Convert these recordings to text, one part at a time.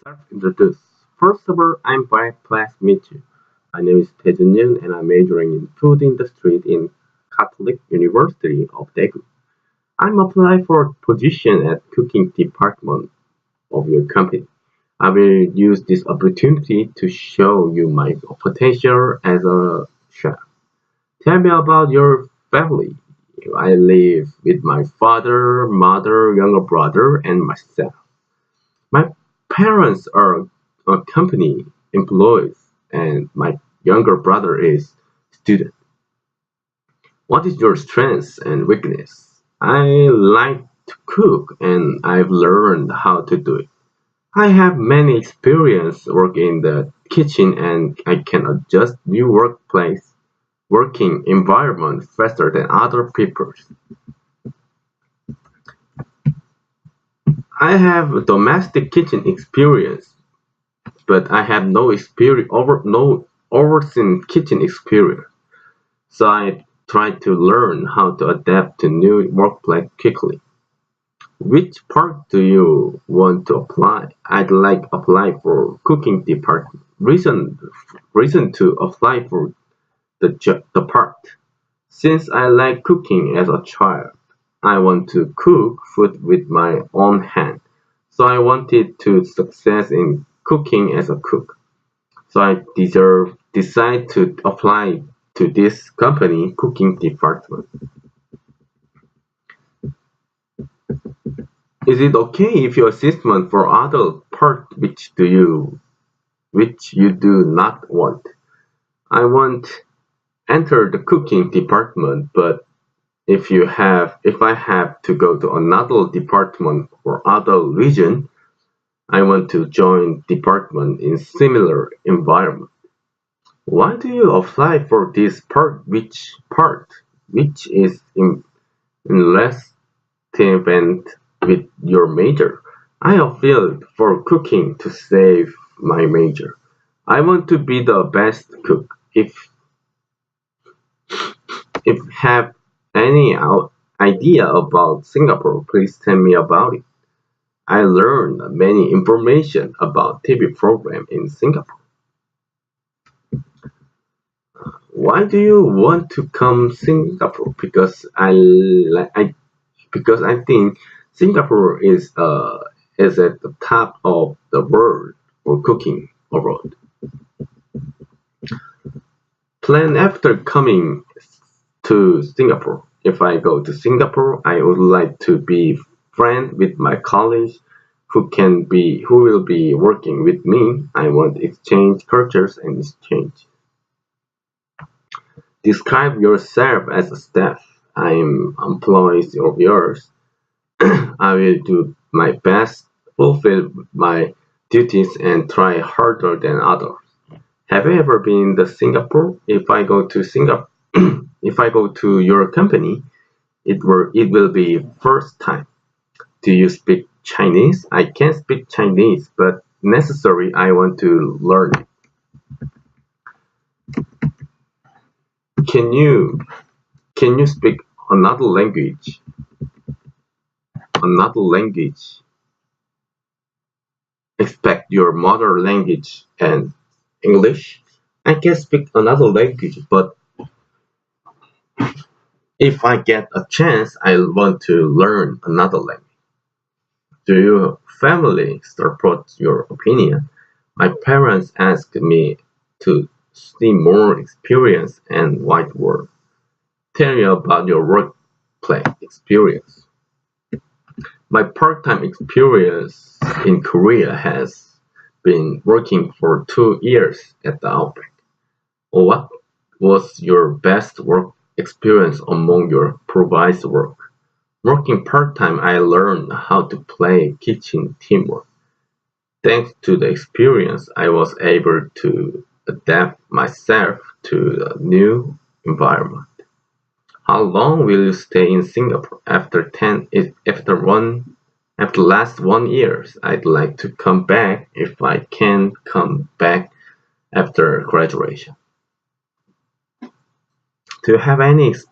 self-introduce. First of all, I'm very pleased to meet you. My name is Taejun and I'm majoring in food industry in Catholic University of Daegu. I'm applying for a position at cooking department of your company. I will use this opportunity to show you my potential as a chef. Tell me about your family. I live with my father, mother, younger brother, and myself. My parents are company employees and my younger brother is student. What is your strengths and weakness? I like to cook and I've learned how to do it. I have many experience working in the kitchen and I can adjust new working environment faster than other people. I have domestic kitchen experience but I have no overseen kitchen experience, so I try to learn how to adapt to new workplace quickly. Which part do you want to apply? I'd like apply for cooking department. Reason to apply for the part. Since I like cooking as a child, I want to cook food with my own hand. So I wanted to success in cooking as a cook. So I decide to apply to this company cooking department. Is it okay if you assessment for other part which you do not want? I want enter the cooking department, but if I have to go to another department or other region, I want to join department in similar environment. Why do you apply for this which is in less event with your major? I applied for cooking to save my major. I want to be the best cook. If have any idea about Singapore, please tell me about it. I learned many information about TV program in Singapore. Why do you want to come Singapore? Because I think Singapore is at the top of the world for cooking abroad. Plan after coming to Singapore. If I go to Singapore, I would like to be friend with my colleagues who will be working with me. I want exchange cultures and exchange. Describe yourself as a staff. I am employees of yours. I will do my best, fulfill my duties and try harder than others. Have you ever been to Singapore? If I go to Singapore, if I go to your company, it will be first time. Do you speak Chinese? I can speak Chinese, but necessary I want to learn it. Can you can you speak another language? Another language. Expect your mother language and English. I can speak another language, but if I get a chance, I want to learn another language. Do your family support your opinion? My parents asked me to see more experience and wide world. Tell me about your workplace experience. My part-time experience in Korea has been working for 2 years at the Outback. What was your best work experience among your provised work? Working part-time, I learned how to play kitchen teamwork. Thanks to the experience, I was able to adapt myself to the new environment. How long will you stay in Singapore? After last 1 years, I'd like to come back if I can come back after graduation. Do you have any ex-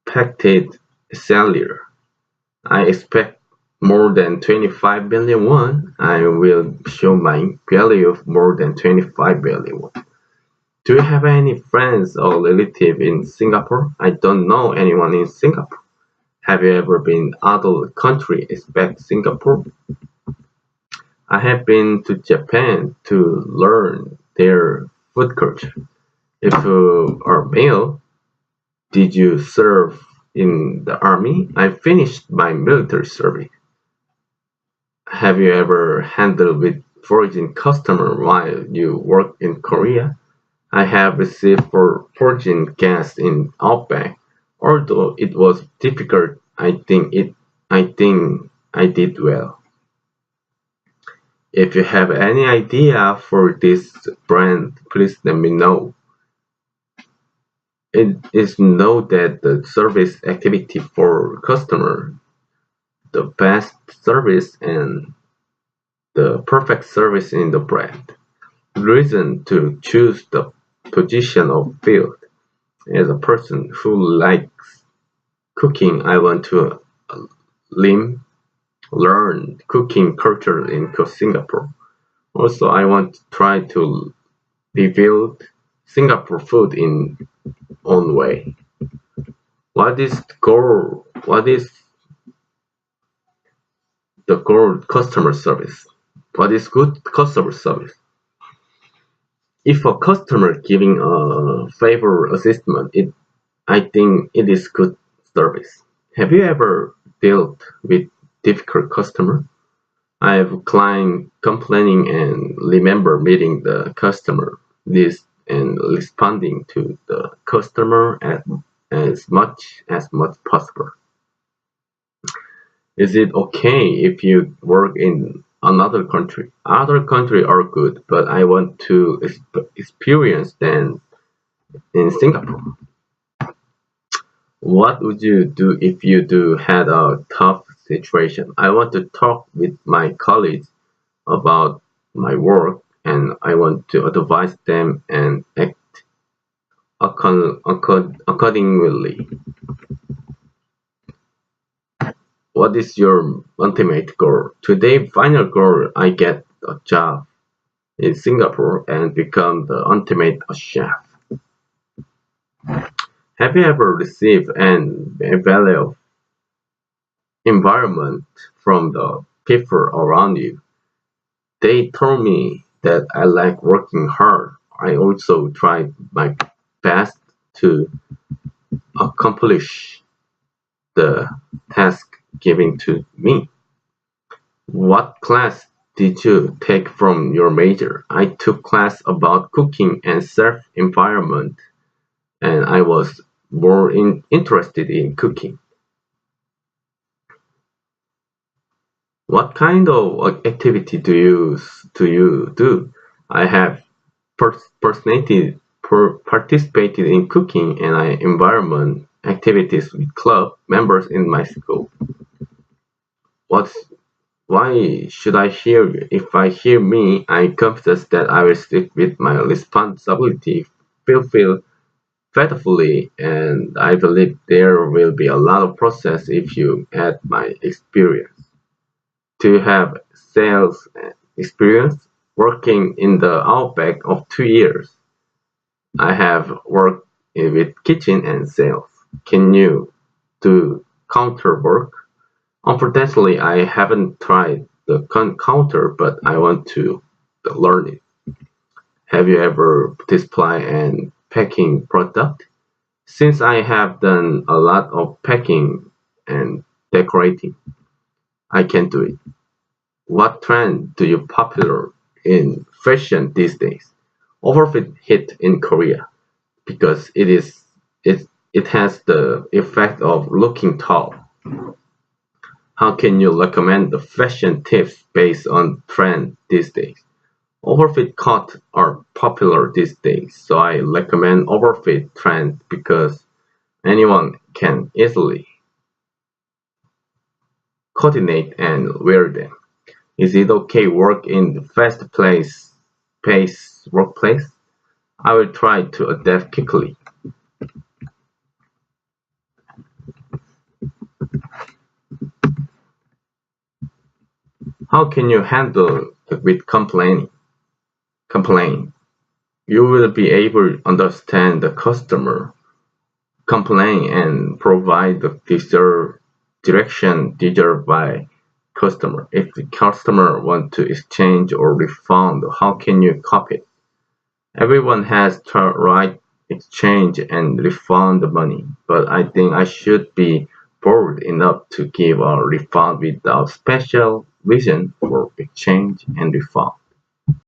expected salary? I expect more than 25 billion won, I will show my value of more than 25 billion won. Do you have any friends or relative in Singapore? I don't know anyone in Singapore. Have you ever been out of the country except Singapore? I have been to Japan to learn their food culture. If you are male, did you serve in the army? I finished my military service. Have you ever handled with foreign customer while you work in Korea? I have received for foreign guests in Outback. Although it was difficult, I think I did well. If you have any idea for this brand, please let me know. It is know that the service activity for customer, the best service and the perfect service in the brand. Reason to choose the position of field. As a person who likes cooking, I want to learn learn cooking culture in Singapore. Also, I want to try to rebuild Singapore food in own way. What is the goal? What is the goal customer service? What is good customer service? If a customer giving a favor assessment, I think it is good service. Have you ever dealt with difficult customer? I have client complaining and remember meeting the customer list and responding to the customer as much possible. Is it okay if you work in another country? Other country are good, but I want to experience them in Singapore. What would you do if you do had a tough situation? I want to talk with my colleagues about my work and I want to advise them and act accordingly. What is your ultimate goal? Today, final goal, I get a job in Singapore and become the ultimate chef. Have you ever received an evaluation environment from the people around you? They told me that I like working hard. I also tried my best to accomplish the task given to me. What class did you take from your major? I took class about cooking and self-environment and I was more interested in cooking. What kind of activity do you do? I have participated in cooking and environment activities with club members in my school. What's Why should I hear you? If I hear me, I confess that I will stick with my responsibility, fulfill faithfully, and I believe there will be a lot of process if you add my experience. To have sales experience working in the Outback of 2 years. I have worked with kitchen and sales. Can you do counter work? Unfortunately, I haven't tried the counter, but I want to learn it. Have you ever display and packing product? Since I have done a lot of packing and decorating, I can do it. What trend do you popular in fashion these days? Overfit hit in Korea because it has the effect of looking tall. How can you recommend the fashion tips based on trend these days? Overfit cut are popular these days, so I recommend overfit trend because anyone can easily coordinate and wear them. Is it okay work in the fast pace workplace? I will try to adapt quickly. How can you handle with complaining? Complain. You will be able to understand the customer, complain and provide the deserved direction deserved by customer. If the customer want to exchange or refund, how can you copy it? Everyone has the right exchange and refund the money, but I think I should be bold enough to give a refund without special reason for exchange and refund.